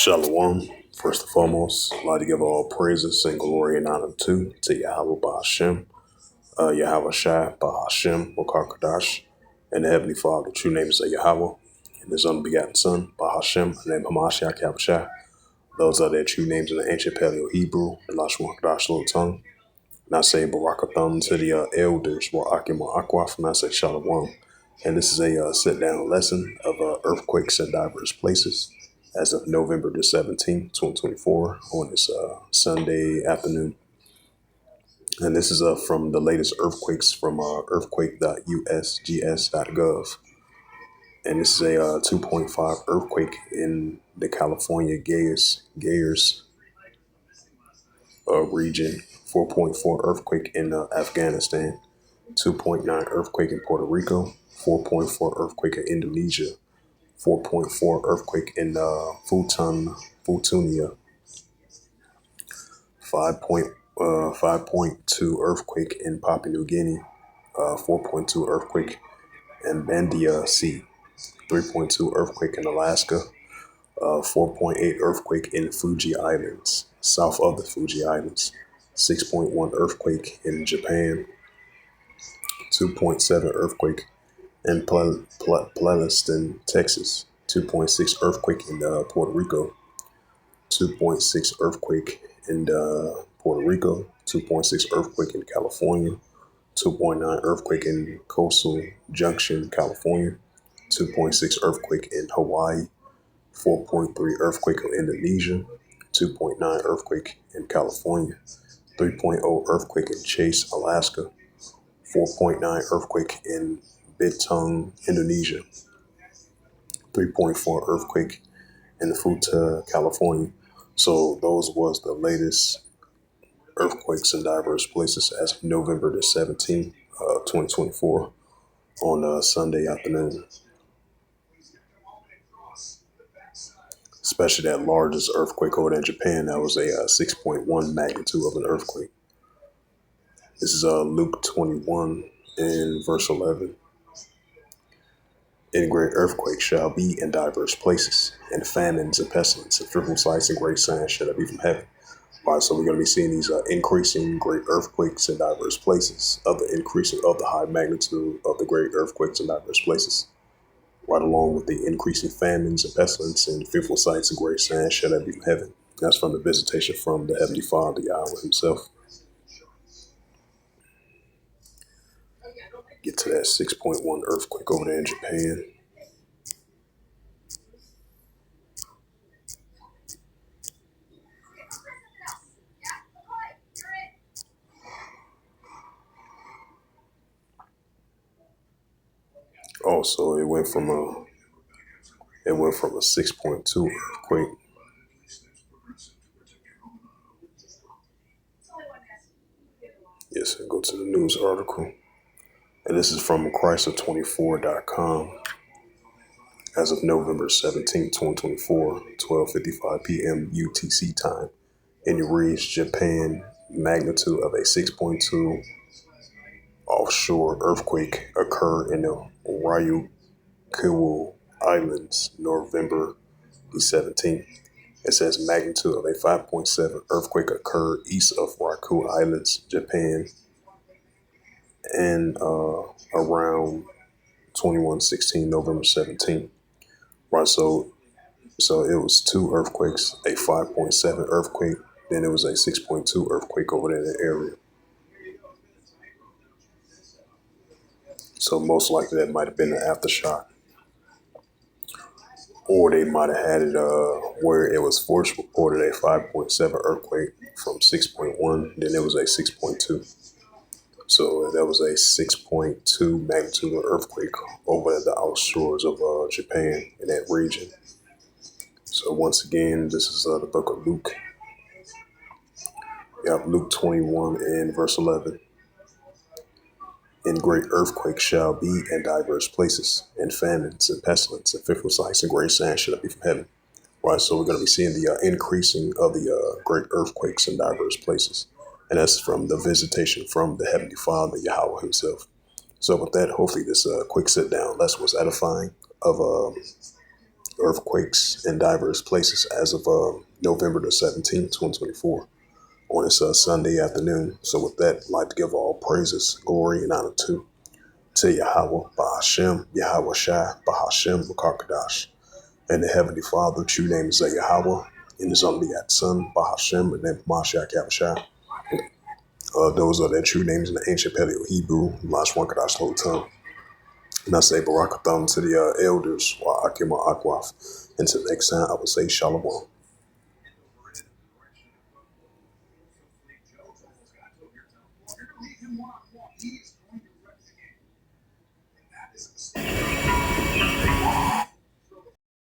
Shalom. First and foremost, I'd like to give all praises and glory and honor to Yahweh Ba'Hashem, Yahweh Shai Ba'Hashem, Wakar and the Heavenly Father. The true names of Yahweh and His unbegotten Son, Ba'Hashem, named Hamashiach Yahushua. Those are their true names in the ancient Paleo Hebrew, the Lashon Hakadosh Little Tongue. And I say Barakatham to the elders, Wa'akim Wa'akwaf, and I say Shalom. And this is a sit-down lesson of earthquakes in diverse places as of November the 17th, 2024, on this Sunday afternoon. And this is from the latest earthquakes from earthquake.usgs.gov. And this is a 2.5 earthquake in the California Gayers region, 4.4 earthquake in Afghanistan, 2.9 earthquake in Puerto Rico, 4.4 earthquake in Indonesia, 4.4 earthquake in Futunia, 5.2 earthquake in Papua New Guinea, 4.2 earthquake in Bandia Sea, 3.2 earthquake in Alaska, 4.8 earthquake in Fuji Islands, south of the Fuji Islands, 6.1 earthquake in Japan, 2.7 earthquake in Palestine, Texas, 2.6 earthquake in Puerto Rico, 2.6 earthquake in Puerto Rico, 2.6 earthquake in California, 2.9 earthquake in Coastal Junction, California, 2.6 earthquake in Hawaii, 4.3 earthquake in Indonesia, 2.9 earthquake in California, 3.0 earthquake in Chase, Alaska, 4.9 earthquake in Bittung, Indonesia, 3.4 earthquake in Futa, California. So those was the latest earthquakes in diverse places as of November the 17th, 2024 on Sunday afternoon. Especially that largest earthquake over there in Japan, that was a 6.1 magnitude of an earthquake. This is Luke 21 and verse 11. And great earthquakes shall be in diverse places, and famines and pestilence and fearful sights and great signs shall be from heaven. All right, so we're going to be seeing these increasing great earthquakes in diverse places, of the increasing of the high magnitude of the great earthquakes in diverse places, right along with the increasing famines and pestilence and fearful sights and great signs shall be from heaven. That's from the visitation from the Heavenly Father, Yahweh Himself. Get to that 6.1 earthquake over there in Japan. Also, it went from a 6.2 earthquake. Yes, and go to the news article. And this is from Chrysler24.com. As of November 17, 2024, 12:55 p.m. UTC time, in Uris, Japan, magnitude of a 6.2 offshore earthquake occurred in the Ryukyu Islands, November the 17th. It says magnitude of a 5.7 earthquake occurred east of Ryukyu Islands, Japan, and around 21:16 November 17th. Right, so it was two earthquakes, a 5.7 earthquake, then it was a 6.2 earthquake over there in the area. So most likely that might have been an aftershock. Or they might have had it where it was first reported a 5.7 earthquake from 6.1, then it was a 6.2. So that was a 6.2 magnitude earthquake over the outshores of Japan in that region. So once again, this is the book of Luke. You have Luke 21 and verse 11. And great earthquakes shall be in diverse places, and famines and pestilence and fearful sights and great signs shall be from heaven. Right, so we're going to be seeing the increasing of the great earthquakes in diverse places. And that's from the visitation from the Heavenly Father, Yahweh Himself. So with that, hopefully this quick sit down lesson was edifying of earthquakes in diverse places as of November the 17th, 2024, on this Sunday afternoon. So with that, I'd like to give all praises, glory, and honor to Yahweh, Bahashem, Yahweh Shai, Bahashem, Makarkadash, and the Heavenly Father. True name is Yahweh, and His only begotten Son, Bahashem, and then Mashiach Yahushua. Those are their true names in the ancient Paleo-Hebrew, Lashwan Kadash, the whole tongue. And I say Barakatham to the elders, Wa Akima Akwaf. Until next time, I will say Shalom.